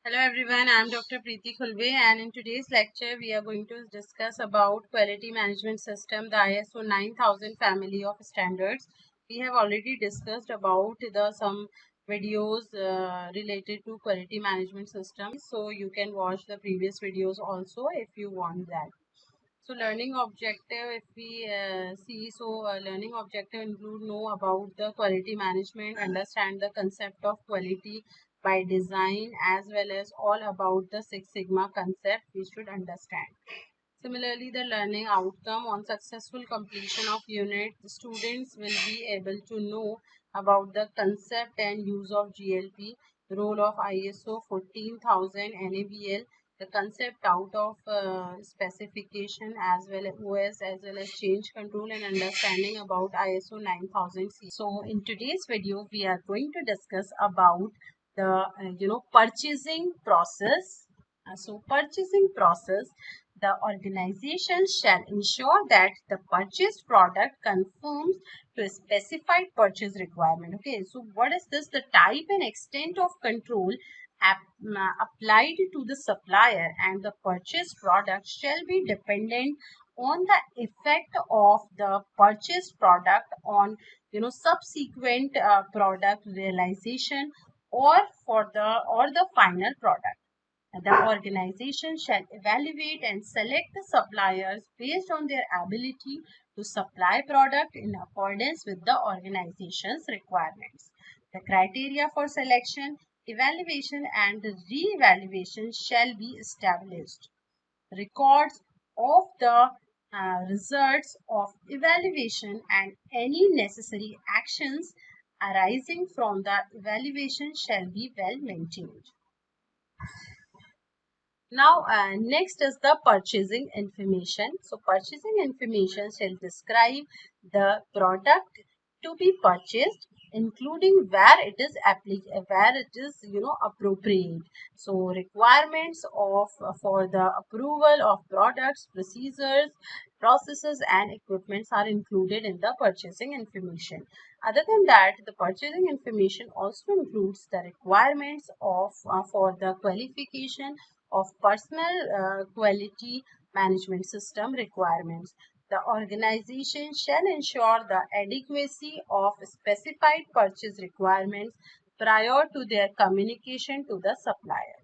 Hello everyone, I am Dr. Preeti Khulbe and in today's lecture we are going to discuss about quality management system, the ISO 9000 family of standards. We have already discussed about some videos related to quality management system, so you can watch the previous videos also if you want that. So learning objective, if we see, learning objective include know about the quality management, understand the concept of quality by design, as well as all about the Six Sigma concept we should understand. Similarly, the learning outcome on successful completion of unit, the students will be able to know about the concept and use of GLP, role of ISO 14000 NABL, the concept out of specification as well as OS as well as change control and understanding about ISO 9000 C. So in today's video, we are going to discuss about the purchasing process. Purchasing process, the organization shall ensure that the purchased product conforms to a specified purchase requirement. Okay, so what is this? The type and extent of control applied to the supplier and the purchased product shall be dependent on the effect of the purchased product on subsequent product realization or the final product. The organization shall evaluate and select the suppliers based on their ability to supply product in accordance with the organization's requirements. The criteria for selection, evaluation and re-evaluation shall be established. Records of the results of evaluation and any necessary actions arising from the evaluation shall be well maintained. Now, next is the purchasing information. So, purchasing information shall describe the product to be purchased, including where it is appropriate. So, requirements of for the approval of products, processes, and equipments are included in the purchasing information. Other than that, the purchasing information also includes the requirements of for the qualification of personal quality management system requirements. The organization shall ensure the adequacy of specified purchase requirements prior to their communication to the supplier.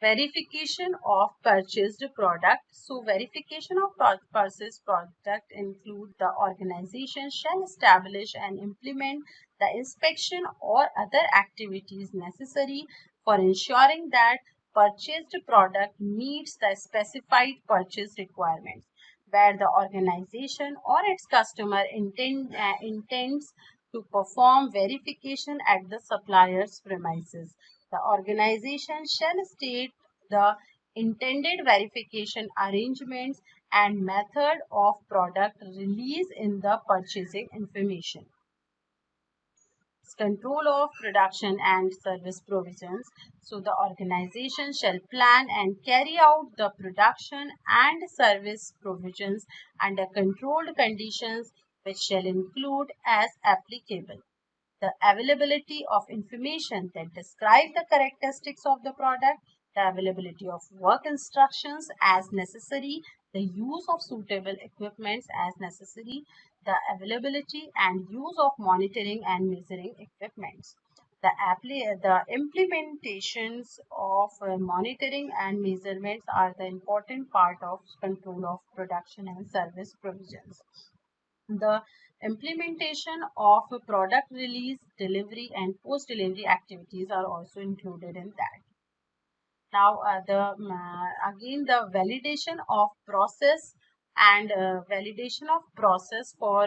Verification of purchased product. So verification of purchased product include the organization shall establish and implement the inspection or other activities necessary for ensuring that purchased product meets the specified purchase requirements, where the organization or its customer intends to perform verification at the supplier's premises. The organization shall state the intended verification arrangements and method of product release in the purchasing information. Control of production and service provisions. So the organization shall plan and carry out the production and service provisions under controlled conditions, which shall include as applicable the availability of information that describe the characteristics of the product, the availability of work instructions as necessary, the use of suitable equipments as necessary, the availability and use of monitoring and measuring equipments. The implementations of monitoring and measurements are the important part of control of production and service provisions. The implementation of a product release, delivery, and post delivery activities are also included in that. Now, again the validation of process and validation of process for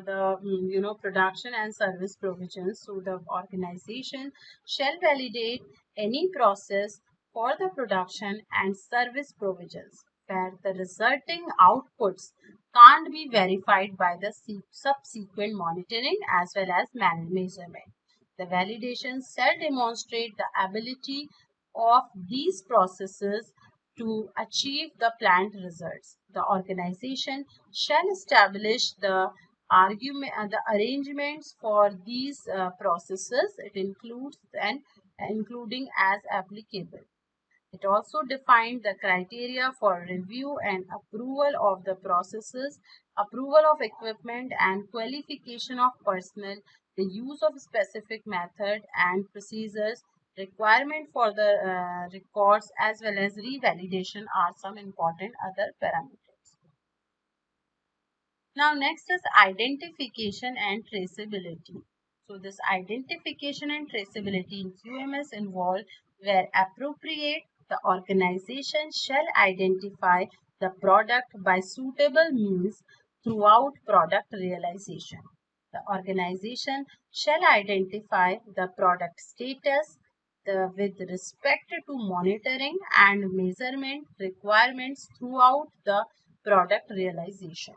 the production and service provisions. So the organization shall validate any process for the production and service provisions where the resulting outputs can't be verified by the subsequent monitoring as well as measurement. The validation shall demonstrate the ability of these processes to achieve the planned results. The organization shall establish the The arrangements for these processes, it includes and including as applicable. It also defined the criteria for review and approval of the processes, approval of equipment and qualification of personnel, the use of specific method and procedures, requirement for the records as well as revalidation are some important other parameters. Now next is identification and traceability. So this identification and traceability in QMS involved where appropriate, the organization shall identify the product by suitable means throughout product realization. The organization shall identify the product status with respect to monitoring and measurement requirements throughout the product realization.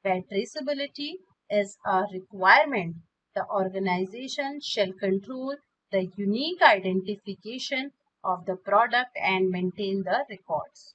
Where traceability is a requirement, the organization shall control the unique identification of the product and maintain the records.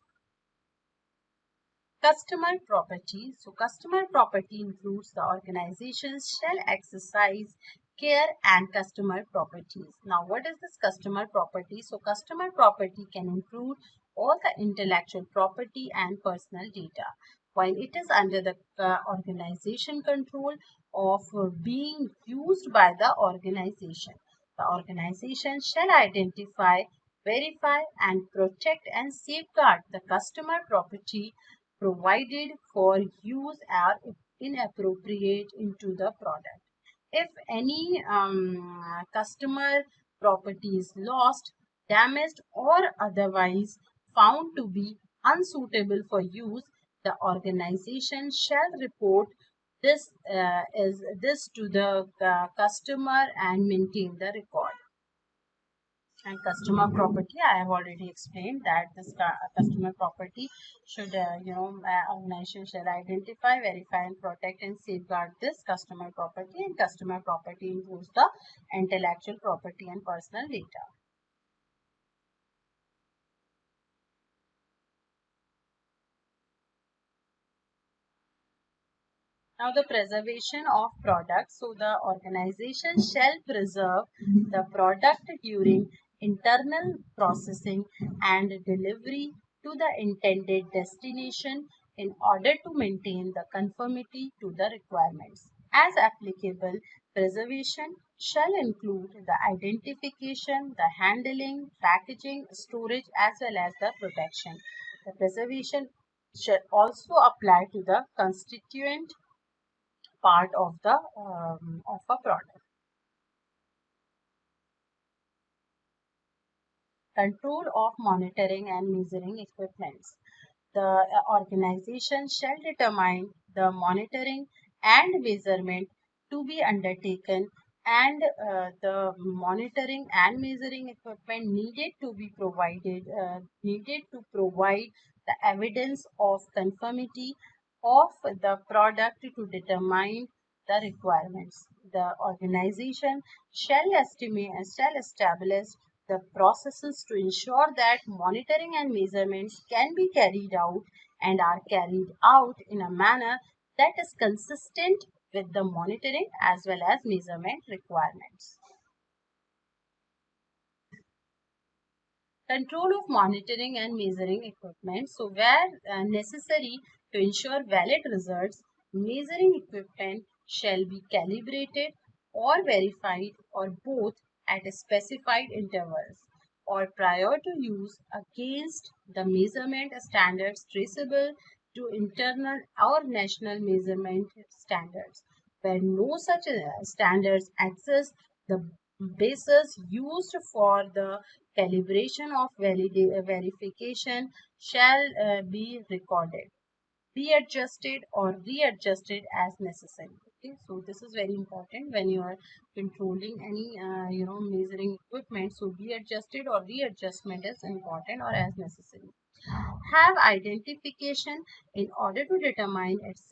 Customer property. So, customer property includes the organizations shall exercise care and customer properties. Now, what is this customer property? So, customer property can include all the intellectual property and personal data. While it is under the organization control of being used by the organization, the organization shall identify, verify, and protect and safeguard the customer property provided for use are inappropriate into the product. If any customer property is lost, damaged or otherwise found to be unsuitable for use, the organization shall report this to the customer and maintain the record. And customer property, I have already explained that this customer property should, organization shall identify, verify, and protect and safeguard this customer property. And customer property includes the intellectual property and personal data. Now, the preservation of products. So, the organization shall preserve the product during internal processing and delivery to the intended destination in order to maintain the conformity to the requirements. As applicable, preservation shall include the identification, the handling, packaging, storage, as well as the protection. The preservation shall also apply to the constituent part of a product. Control of monitoring and measuring equipments. The organization shall determine the monitoring and measurement to be undertaken and the monitoring and measuring equipment needed to provide the evidence of conformity of the product to determine the requirements. The organization shall establish the processes to ensure that monitoring and measurements can be carried out and are carried out in a manner that is consistent with the monitoring as well as measurement requirements. Control of monitoring and measuring equipment. So, where necessary to ensure valid results, measuring equipment shall be calibrated or verified or both at specified intervals or prior to use against the measurement standards traceable to internal or national measurement standards. Where no such standards exist, the basis used for the calibration of verification shall be recorded, be adjusted or readjusted as necessary. Okay, so this is very important when you are controlling any measuring equipment. So be adjusted or readjustment is important or as necessary. Have identification in order to determine its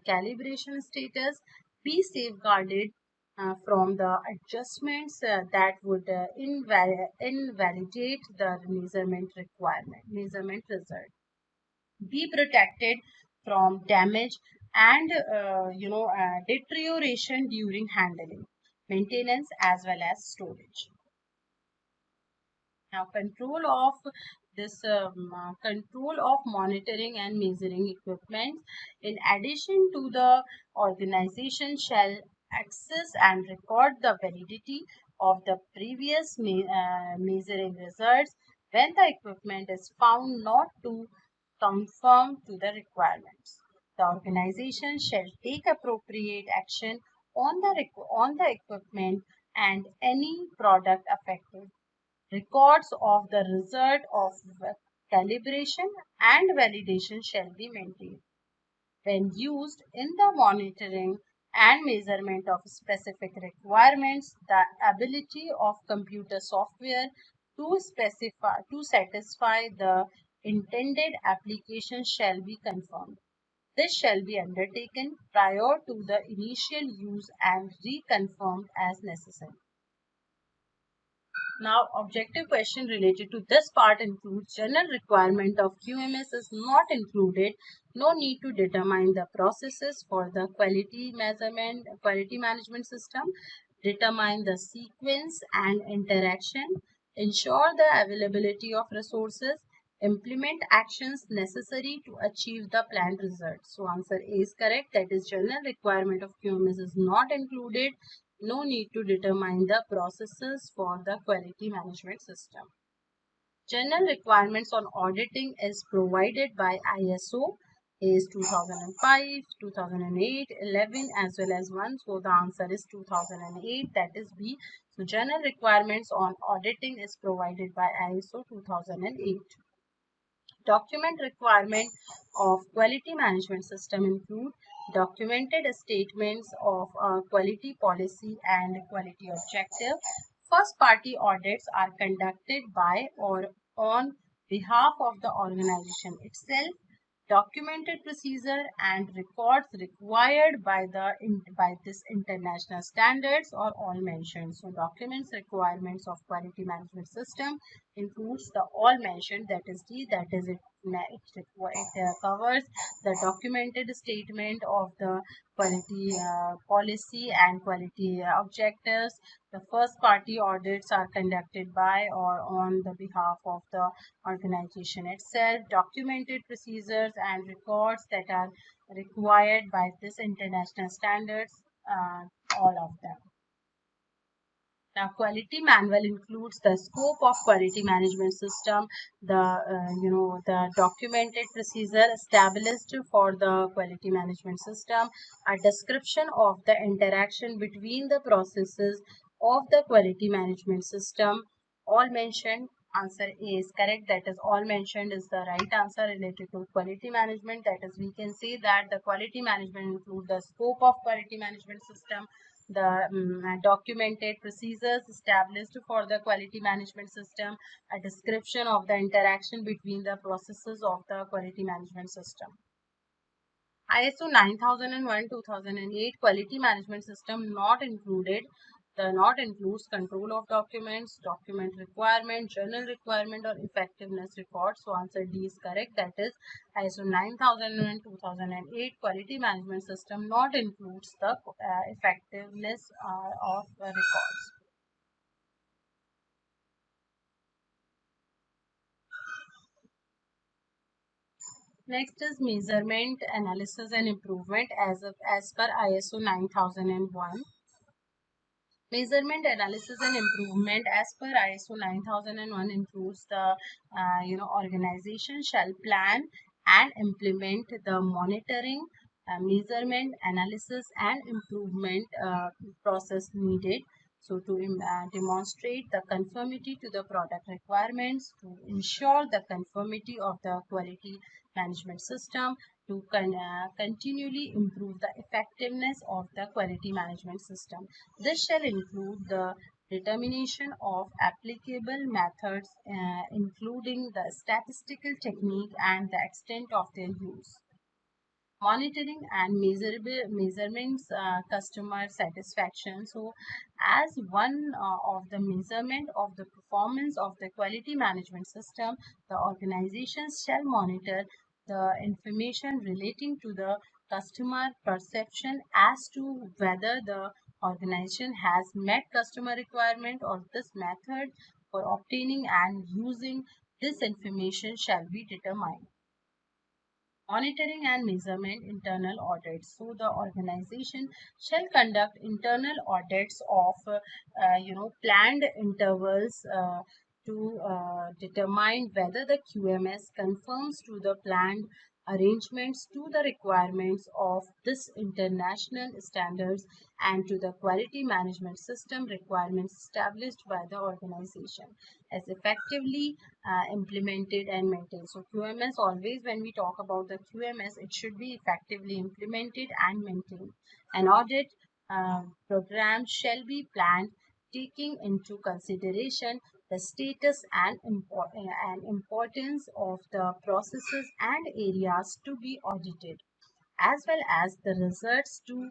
calibration status, be safeguarded from the adjustments that would invalidate the measurement result. Be protected from damage and deterioration during handling, maintenance as well as storage. Now, control of monitoring and measuring equipment. In addition to the organization shall access and record the validity of the previous measuring results when the equipment is found not to conform to the requirements. The organization shall take appropriate action on the equipment and any product affected. Records of the result of calibration and validation shall be maintained. When used in the monitoring and measurement of specific requirements, the ability of computer software to satisfy the intended application shall be confirmed. This shall be undertaken prior to the initial use and reconfirmed as necessary. Now, objective question related to this part includes general requirement of QMS is not included. No need to determine the processes for the quality management system. Determine the sequence and interaction. Ensure the availability of resources. Implement actions necessary to achieve the planned results. So answer A is correct. That is general requirement of QMS is not included. No need to determine the processes for the quality management system. General requirements on auditing is provided by ISO is 2005, 2008, 11 as well as 1. So the answer is 2008, that is B. So general requirements on auditing is provided by ISO 2008. Document requirement of quality management system include documented statements of quality policy and quality objective. First party audits are conducted by or on behalf of the organization itself. Documented procedure and records required by this international standards are all mentioned. So documents requirements of quality management system includes the all mentioned, that is D, that is it covers the documented statement of the quality policy and quality objectives. The first party audits are conducted by or on the behalf of the organization itself. Documented procedures and records that are required by this international standards, all of them. Now, quality manual includes the scope of quality management system, the documented procedure established for the quality management system, a description of the interaction between the processes of the quality management system, all mentioned. Answer A is correct. That is all mentioned is the right answer related to quality management. That is, we can say that the quality management includes the scope of quality management system, the documented procedures established for the quality management system, a description of the interaction between the processes of the quality management system. ISO 9001 2008 quality management system not included. The not includes control of documents, document requirement, journal requirement, or effectiveness record. So answer D is correct. That is ISO 9001 2008 quality management system not includes the effectiveness of records. Next is measurement, analysis, and improvement as per ISO 9001. Measurement, analysis, and improvement as per ISO 9001 includes the organization shall plan and implement the monitoring, measurement, analysis, and improvement process needed. So to demonstrate the conformity to the product requirements, to ensure the conformity of the quality management system, to continually improve the effectiveness of the quality management system. This shall include the determination of applicable methods, including the statistical technique and the extent of their use. Monitoring and measurements, customer satisfaction. So as one of the measurement of the performance of the quality management system, the organizations shall monitor the information relating to the customer perception as to whether the organization has met customer requirement or this method for obtaining and using this information shall be determined. Monitoring and measurement internal audits. So the organization shall conduct internal audits of planned intervals to determine whether the QMS conforms to the planned arrangements to the requirements of this international standards and to the quality management system requirements established by the organization as effectively implemented and maintained. So QMS, always when we talk about the QMS, it should be effectively implemented and maintained. An audit program shall be planned taking into consideration the status and importance of the processes and areas to be audited, as well as the results to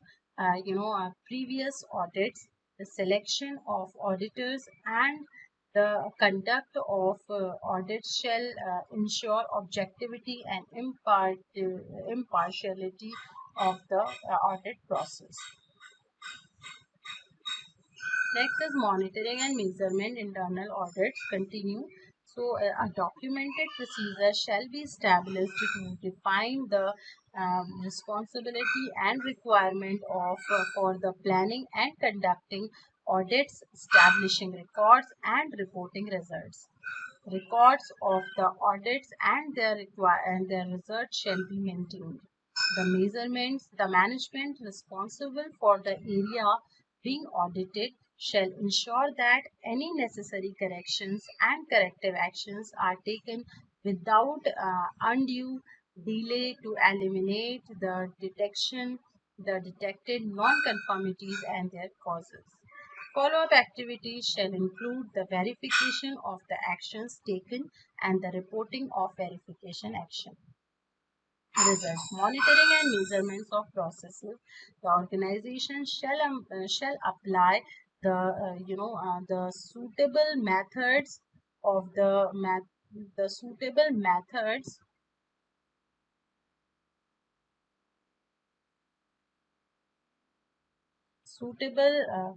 previous audits, the selection of auditors and the conduct of audits shall ensure objectivity and impartiality of the audit process. Next is monitoring and measurement internal audits continue. So a documented procedure shall be established to define the responsibility and requirement of for the planning and conducting audits, establishing records and reporting results. Records of the audits and their results shall be maintained. The measurements, the management responsible for the area being audited shall ensure that any necessary corrections and corrective actions are taken without undue delay to eliminate the detected non-conformities and their causes. Follow-up activities shall include the verification of the actions taken and the reporting of verification action. Results. Monitoring and measurements of processes. The organization shall apply the suitable methods of the suitable methods suitable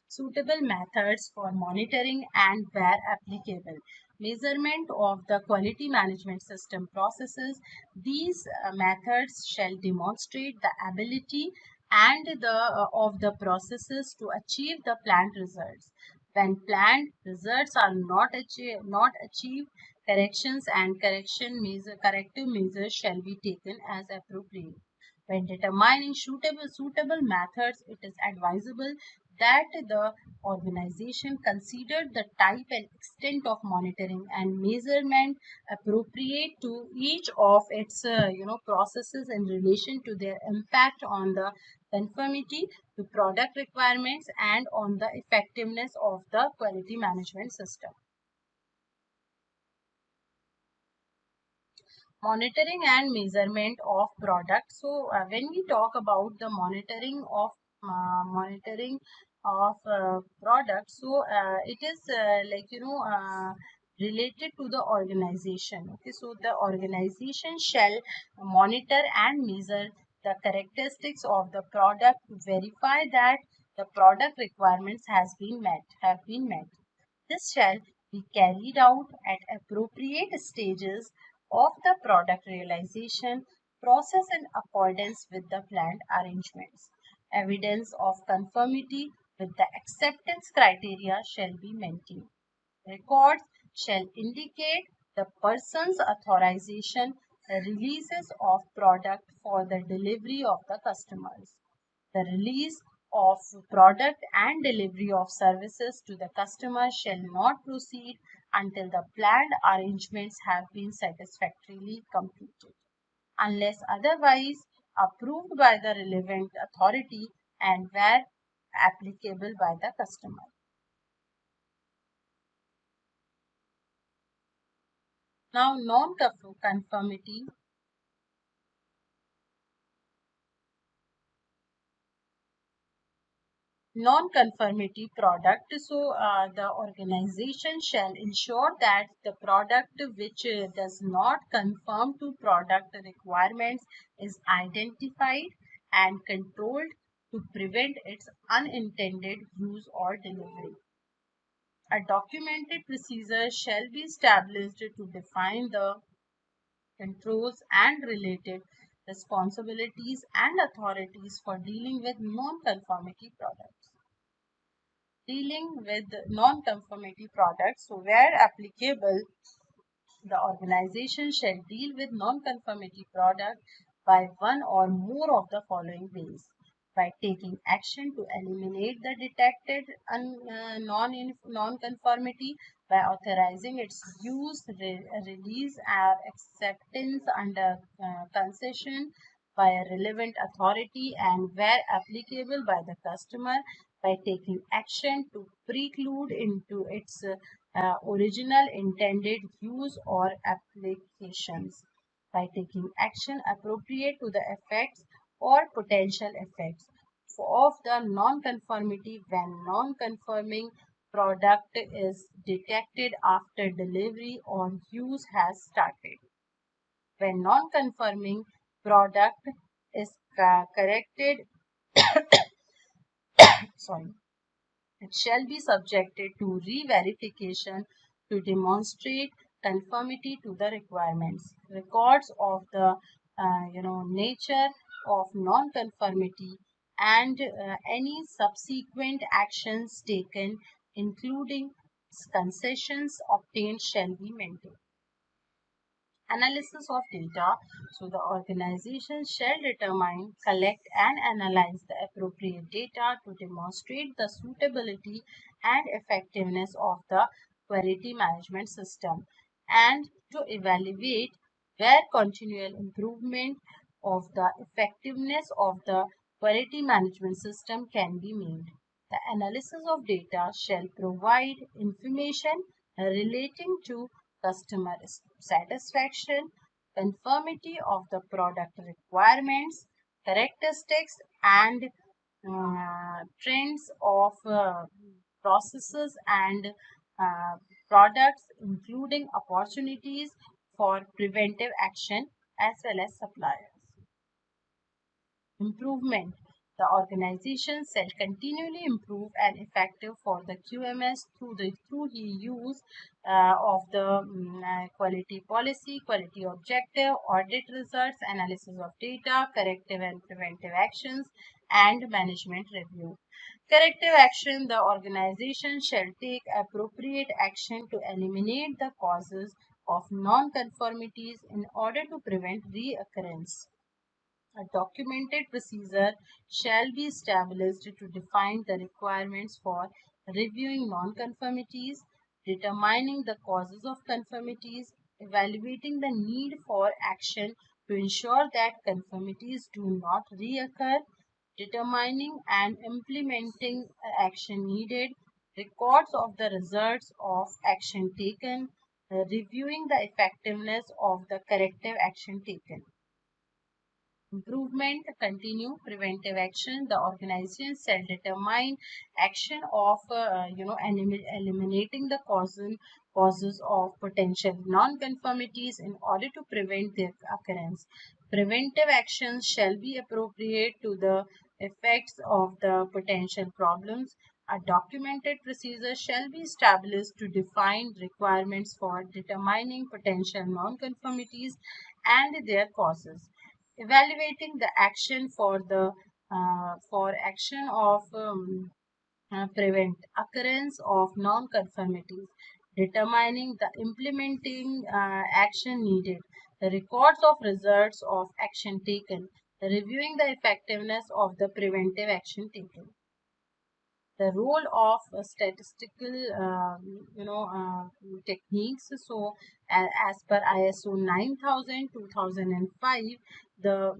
suitable methods for monitoring and where applicable. Measurement of the quality management system processes. These methods shall demonstrate the ability and the of the processes to achieve the planned results. When planned results are not achieved, corrections and corrective measures shall be taken as appropriate. When determining suitable methods, it is advisable that the organization consider the type and extent of monitoring and measurement appropriate to each of its processes in relation to their impact on the conformity to product requirements and on the effectiveness of the quality management system. Monitoring and measurement of products. So when we talk about the monitoring of products, so it is related to the organization. Okay, so the organization shall monitor and measure the characteristics of the product to verify that the product requirements have been met. This shall be carried out at appropriate stages of the product realization process in accordance with the planned arrangements. Evidence of conformity with the acceptance criteria shall be maintained. Records shall indicate the person's authorization, releases of product for the delivery of the customers. The release of product and delivery of services to the customer shall not proceed until the planned arrangements have been satisfactorily completed, unless otherwise approved by the relevant authority and where applicable by the customer. Now, non-conformity. Non-conformity product. So the organization shall ensure that the product which does not conform to product requirements is identified and controlled to prevent its unintended use or delivery. A documented procedure shall be established to define the controls and related responsibilities and authorities for dealing with non-conformity products. Dealing with non-conformity products, so where applicable, the organization shall deal with non-conformity product by one or more of the following ways: by taking action to eliminate the detected non-conformity, by authorizing its use, release, or acceptance under concession by a relevant authority, and where applicable by the customer, by taking action to preclude into its original intended use or applications, by taking action appropriate to the effects or potential effects of the non-conformity when non-conforming product is detected after delivery or use has started. When non-conforming product is corrected, sorry, it shall be subjected to re-verification to demonstrate conformity to the requirements. Records of the nature of non-conformity and any subsequent actions taken, including concessions obtained, shall be maintained. Analysis of data. So the organization shall determine, collect and analyze the appropriate data to demonstrate the suitability and effectiveness of the quality management system and to evaluate where continual improvement of the effectiveness of the quality management system can be made. The analysis of data shall provide information relating to customer satisfaction, conformity of the product requirements, characteristics, and trends of processes and uh, products, including opportunities for preventive action as well as suppliers. Improvement. The organization shall continually improve and effective for the QMS through the use of the quality policy, quality objective, audit results, analysis of data, corrective and preventive actions, and management review. Corrective action. The organization shall take appropriate action to eliminate the causes of non-conformities in order to prevent reoccurrence. A documented procedure shall be established to define the requirements for reviewing non-conformities, determining the causes of conformities, evaluating the need for action to ensure that conformities do not reoccur, determining and implementing action needed, records of the results of action taken, reviewing the effectiveness of the corrective action taken. Improvement. Continue preventive action. The organization shall determine action of eliminating the causes of potential non-conformities in order to prevent their occurrence. Preventive actions shall be appropriate to the effects of the potential problems. A documented procedure shall be established to define requirements for determining potential non-conformities and their causes. Evaluating the action for action of prevent occurrence of non-conformities, determining the implementing action needed, the records of results of action taken, reviewing the effectiveness of the preventive action taken. The role of statistical techniques. So as per ISO 9000 2005, the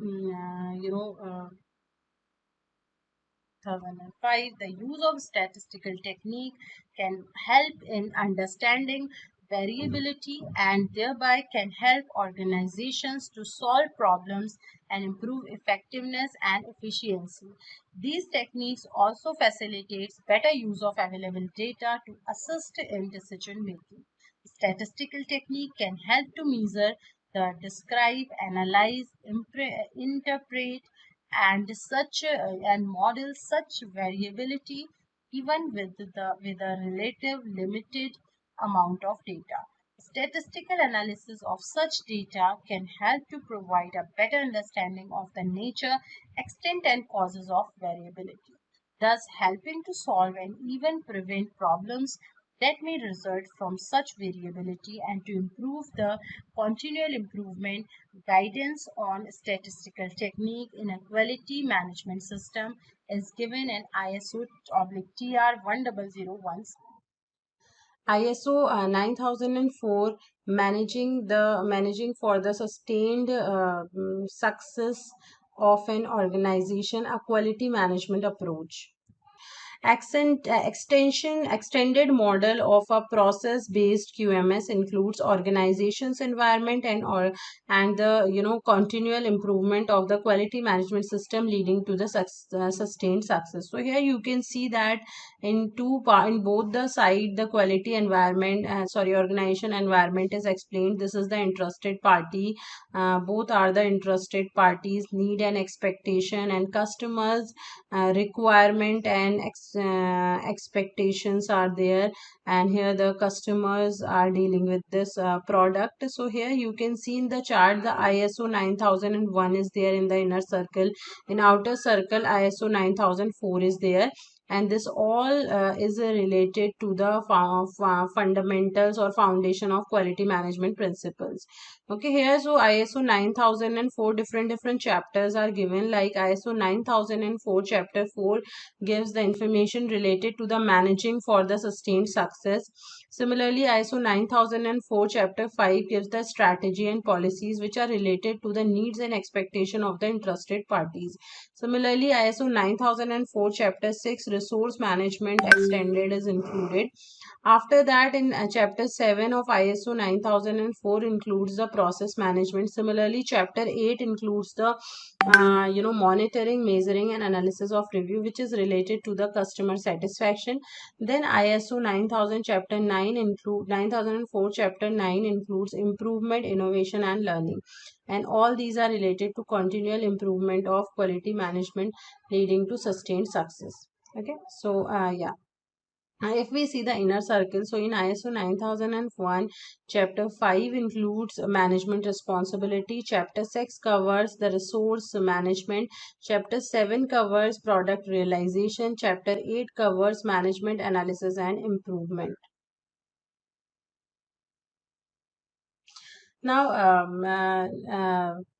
2005, the use of statistical technique can help in understanding variability and thereby can help organizations to solve problems and improve effectiveness and efficiency. These techniques also facilitates better use of available data to assist in decision making. Statistical technique can help to measure describe, analyze, interpret, and model such variability even with a relative limited amount of data. Statistical analysis of such data can help to provide a better understanding of the nature, extent, and causes of variability, thus helping to solve and even prevent problems that may result from such variability and to improve the continual improvement guidance on statistical technique in a quality management system is given in ISO/TR 10017. ISO 9004 managing for the sustained success of an organization, a quality management approach. Extended model of a process based QMS includes organization's environment and the continual improvement of the quality management system leading to the sustained success. So here you can see that in both the side the quality environment organization environment is explained. This is the interested party. Both are the interested parties need and expectation, and customers requirement and expectations are there, and here the customers are dealing with this product. So here you can see in the chart the ISO 9001 is there in the inner circle. In outer circle ISO 9004 is there, and this all is related to the fundamentals or foundation of quality management principles. Okay, here so ISO 9004 different chapters are given, like ISO 9004 chapter 4 gives the information related to the managing for the sustained success. Similarly, ISO 9004 chapter 5 gives the strategy and policies which are related to the needs and expectation of the interested parties. Similarly, ISO 9004 chapter 6 resource management extended is included. After that, in chapter 7 of ISO 9004 includes the process management. Similarly, chapter 8 includes the monitoring, measuring, and analysis of review, which is related to the customer satisfaction. Then ISO 9000 chapter 9 include 9004 chapter 9 includes improvement, innovation, and learning, and all these are related to continual improvement of quality management leading to sustained success. Okay, so yeah. If we see the inner circle, so in ISO 9001, chapter 5 includes management responsibility, chapter 6 covers the resource management, chapter 7 covers product realization, chapter 8 covers management analysis and improvement. Now,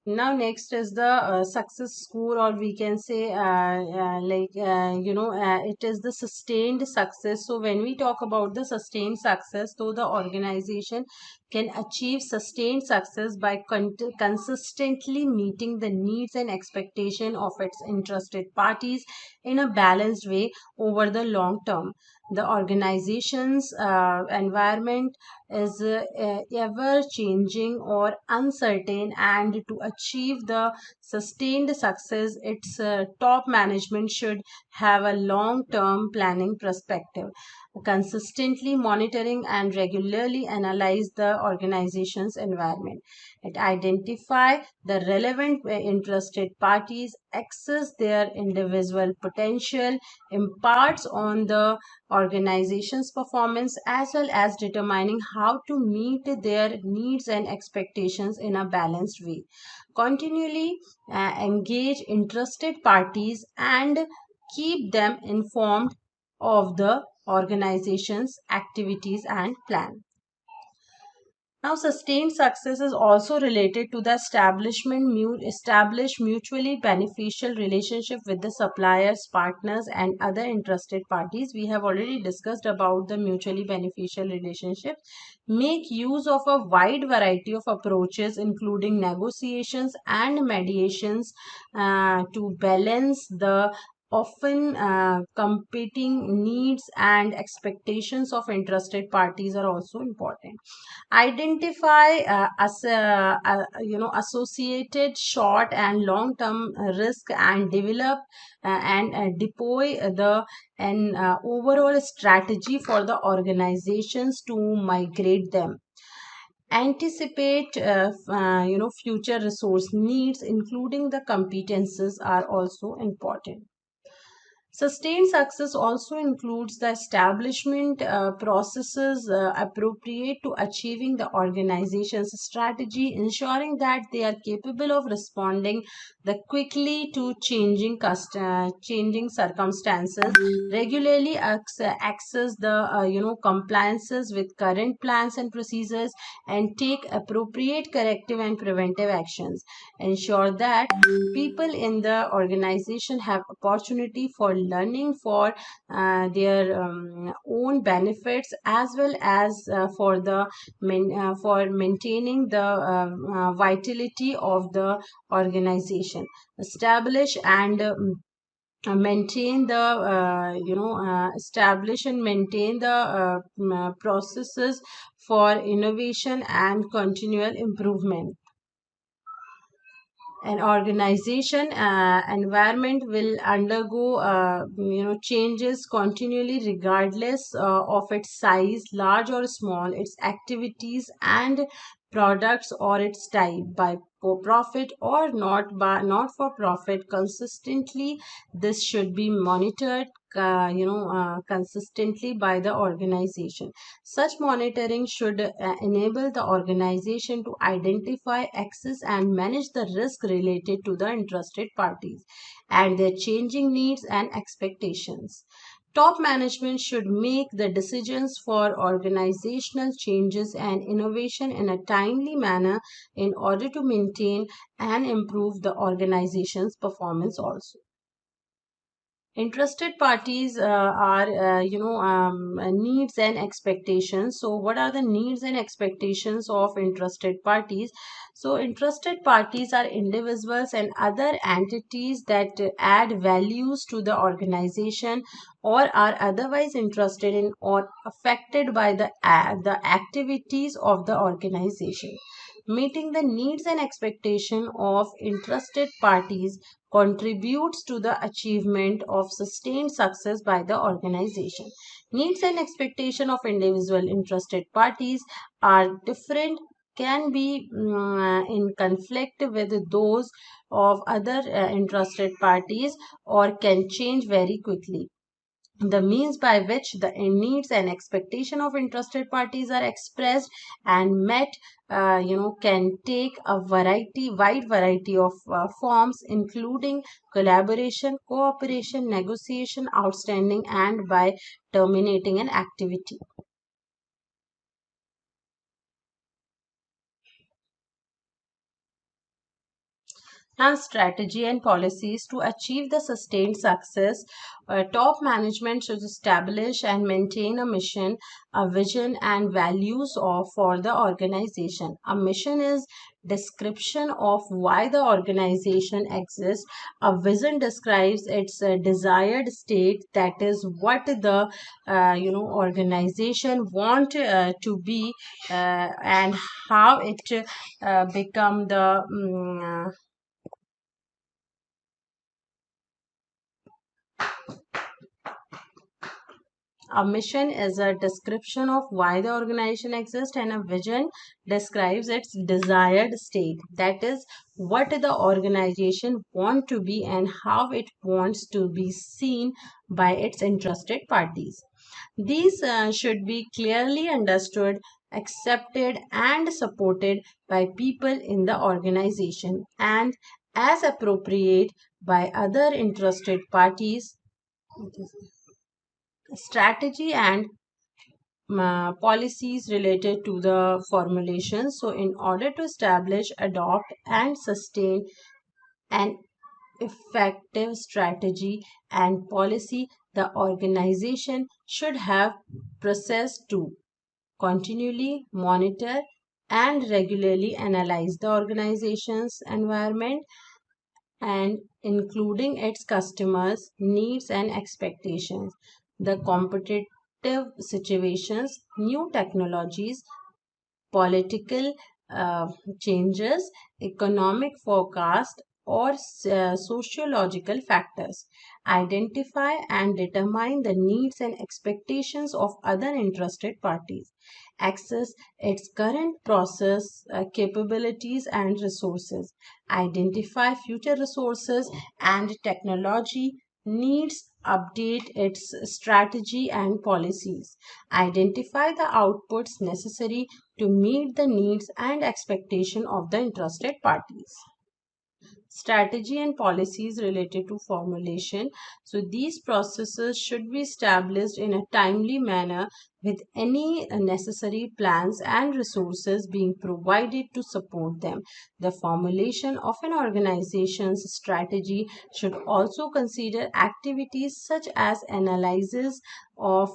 now next is the success score, or we can say it is the sustained success. So when we talk about the sustained success, so the organization can achieve sustained success by consistently meeting the needs and expectation of its interested parties in a balanced way over the long term. The organization's environment is ever changing or uncertain, and to achieve the sustained success, its top management should have a long term planning perspective, consistently monitoring and regularly analyze the organization's environment. It identify the relevant interested parties, access their individual potential, imparts on the organization's performance, as well as determining how to meet their needs and expectations in a balanced way. Continually engage interested parties and keep them informed of the organization's activities and plan. Now, sustained success is also related to the establish mutually beneficial relationship with the suppliers, partners, and other interested parties. We have already discussed about the mutually beneficial relationship. Make use of a wide variety of approaches, including negotiations and mediations, to balance the often competing needs and expectations of interested parties are also important. Identify associated short and long term risk and develop and deploy the an overall strategy for the organizations to migrate them. Anticipate future resource needs, including the competences, are also important. Sustained success also includes the establishment processes appropriate to achieving the organization's strategy, ensuring that they are capable of responding the quickly to changing circumstances. Regularly access the compliances with current plans and procedures, and take appropriate corrective and preventive actions. Ensure that people in the organization have opportunity for learning for their own benefits, as well as for maintaining the vitality of the organization. Establish and maintain the establish and maintain the processes for innovation and continual improvement. An organization environment will undergo changes continually, regardless of its size, large or small, its activities and products, or its type, by for profit or not for profit. Consistently, this should be monitored consistently by the organization. Such monitoring should enable the organization to identify, access, and manage the risk related to the interested parties and their changing needs and expectations. Top management should make the decisions for organizational changes and innovation in a timely manner in order to maintain and improve the organization's performance also. Interested parties are needs and expectations. So what are the needs and expectations of interested parties? So interested parties are individuals and other entities that add values to the organization or are otherwise interested in or affected by the activities of the organization. Meeting the needs and expectation of interested parties contributes to the achievement of sustained success by the organization. Needs and expectation of individual interested parties are different, can be in conflict with those of other interested parties, or can change very quickly. The means by which the needs and expectation of interested parties are expressed and met can take a wide variety of forms, including collaboration, cooperation, negotiation, outstanding, and by terminating an activity. And strategy and policies to achieve the sustained success. Top management should establish and maintain a mission, a vision, and values for the organization. A mission is description of why the organization exists. A vision describes its desired state, that is what the organization want to be, and how it become the A mission is a description of why the organization exists, and a vision describes its desired state. That is, what the organization wants to be and how it wants to be seen by its interested parties. These should be clearly understood, accepted, and supported by people in the organization, and as appropriate by other interested parties. Strategy and policies related to the formulation. So, in order to establish, adopt, and sustain an effective strategy and policy, the organization should have process to continually monitor and regularly analyze the organization's environment and including its customers' needs and expectations, the competitive situations, new technologies, political uh, changes, economic forecast, or sociological factors. Identify and determine the needs and expectations of other interested parties. Access its current process capabilities and resources. Identify future resources and technology needs. Update its strategy and policies. Identify the outputs necessary to meet the needs and expectation of the interested parties. Strategy and policies related to formulation. So these processes should be established in a timely manner with any necessary plans and resources being provided to support them. The formulation of an organization's strategy should also consider activities such as analysis of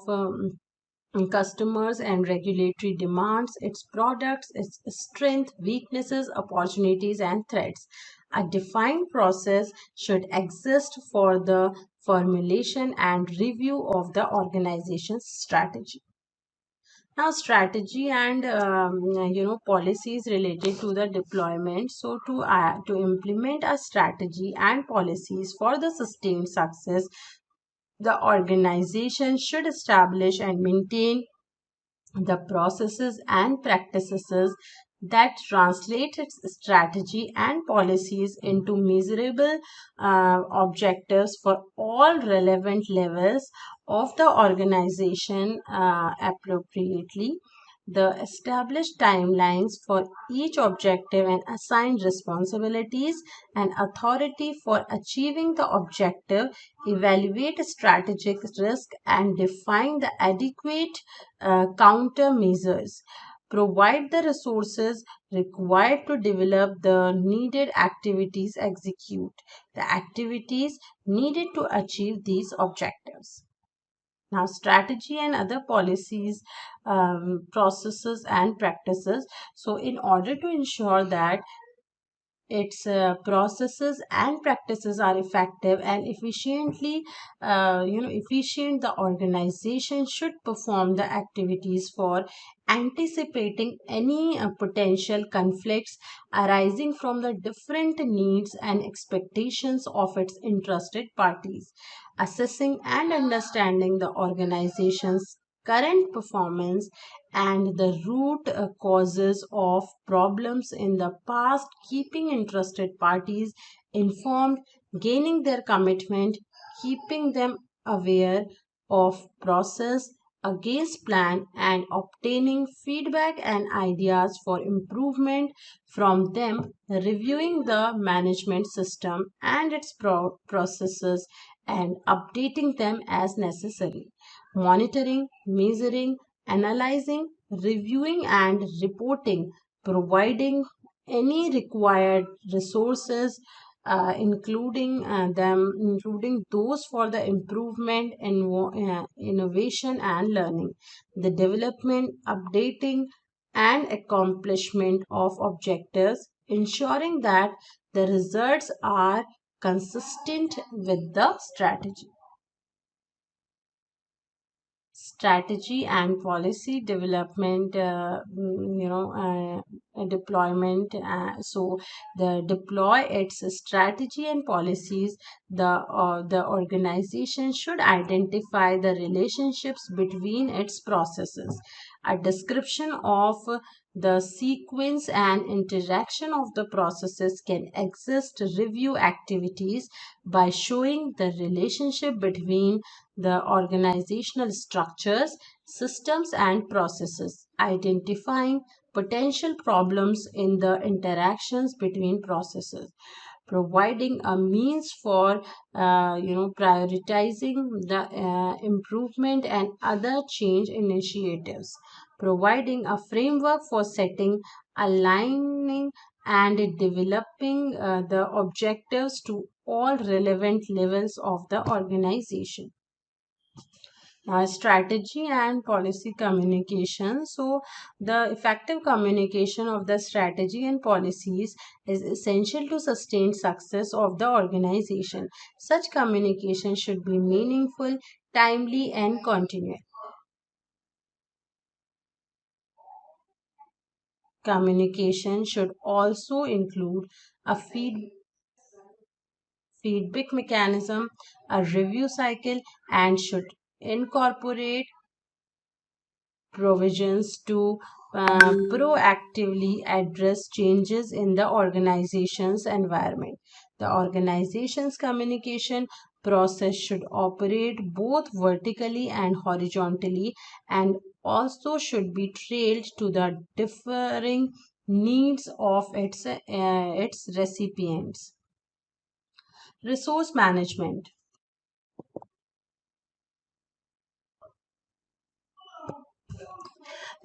customers and regulatory demands, its products, its strength, weaknesses, opportunities, and threats. A defined process should exist for the formulation and review of the organization's strategy. Now, strategy and policies related to the deployment. So, to implement a strategy and policies for the sustained success, the organization should establish and maintain the processes and practices that translate its strategy and policies into measurable objectives for all relevant levels of the organization appropriately. The established timelines for each objective and assigned responsibilities and authority for achieving the objective, evaluate strategic risk and define the adequate countermeasures, provide the resources required to develop the needed activities, execute the activities needed to achieve these objectives. Now, strategy and other policies, processes, and practices. So, in order to ensure that its processes and practices are effective and efficient, the organization should perform the activities for anticipating any potential conflicts arising from the different needs and expectations of its interested parties, assessing and understanding the organization's current performance and the root causes of problems in the past, keeping interested parties informed, gaining their commitment, keeping them aware of process against plan, and obtaining feedback and ideas for improvement from them, reviewing the management system and its processes and updating them as necessary, monitoring, measuring, analyzing, reviewing, and reporting, providing any required resources, including those for the improvement, innovation, and learning, the development, updating, and accomplishment of objectives, ensuring that the results are consistent with the strategy. Strategy and policy development, deployment. So the deploy its strategy and policies, the organization should identify the relationships between its processes, a description of the sequence and interaction of the processes can exist, review activities by showing the relationship between the organizational structures, systems, and processes, identifying potential problems in the interactions between processes, providing a means for prioritizing the improvement and other change initiatives, providing a framework for setting, aligning, and developing the objectives to all relevant levels of the organization. Strategy and policy communication. So, the effective communication of the strategy and policies is essential to sustain success of the organization. Such communication should be meaningful, timely, and continuous. Communication should also include a feedback mechanism, a review cycle, and should incorporate provisions to proactively address changes in the organization's environment. The organization's communication process should operate both vertically and horizontally and also should be trailed to the differing needs of its recipients. Resource management.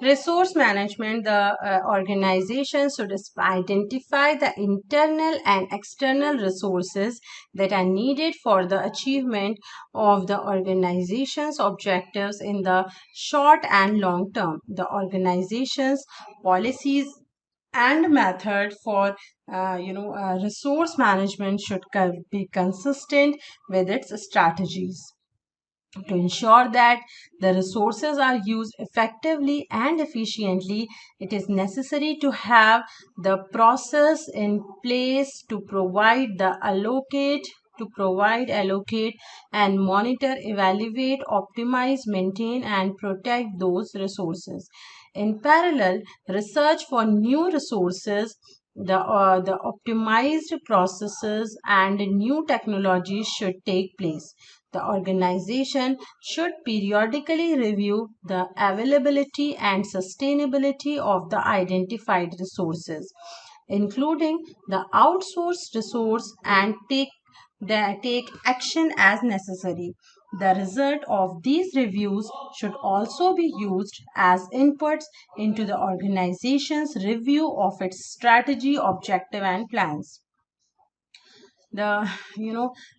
Resource management, the organization should identify the internal and external resources that are needed for the achievement of the organization's objectives in the short and long term. The organization's policies and method for resource management should be consistent with its strategies. To ensure that the resources are used effectively and efficiently, it is necessary to have the process in place to allocate and monitor, evaluate, optimize, maintain, and protect those resources. In parallel, research for new resources, the optimized processes, and new technologies should take place. The organization should periodically review the availability and sustainability of the identified resources, including the outsourced resource, and take action as necessary. The result of these reviews should also be used as inputs into the organization's review of its strategy, objective, and plans. The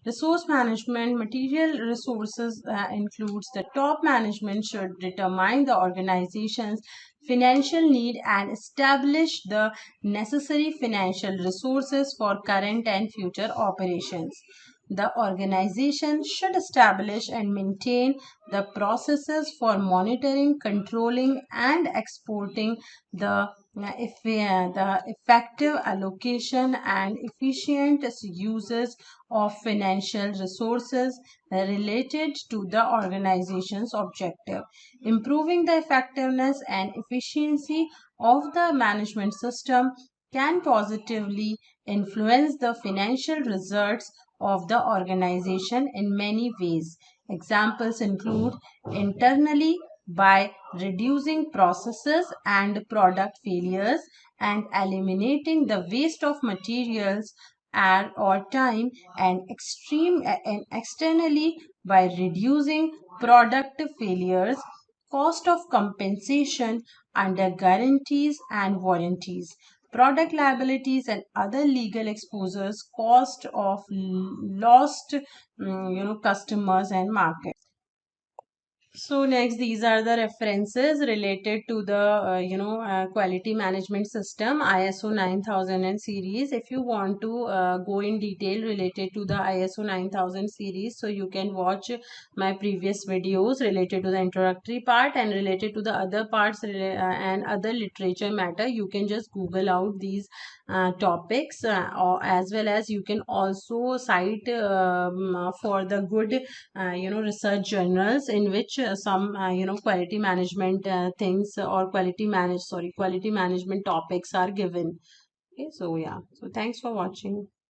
resource management, material resources includes the top management should determine the organization's financial need and establish the necessary financial resources for current and future operations. The organization should establish and maintain the processes for monitoring, controlling, and exporting the effective allocation and efficient uses of financial resources related to the organization's objective. Improving the effectiveness and efficiency of the management system can positively influence the financial results of the organization in many ways. Examples include internally by reducing processes and product failures and eliminating the waste of materials or time, and externally by reducing product failures, cost of compensation under guarantees and warranties, product liabilities and other legal exposures, cost of lost customers and markets. So next, these are the references related to the quality management system ISO 9000 and series. If you want to go in detail related to the ISO 9000 series, so you can watch my previous videos related to the introductory part, and related to the other parts and other literature matter. You can just Google out these topics, or as well as you can also cite for the good research journals in which some quality management things, or quality management topics are given. Okay, so yeah, so thanks for watching.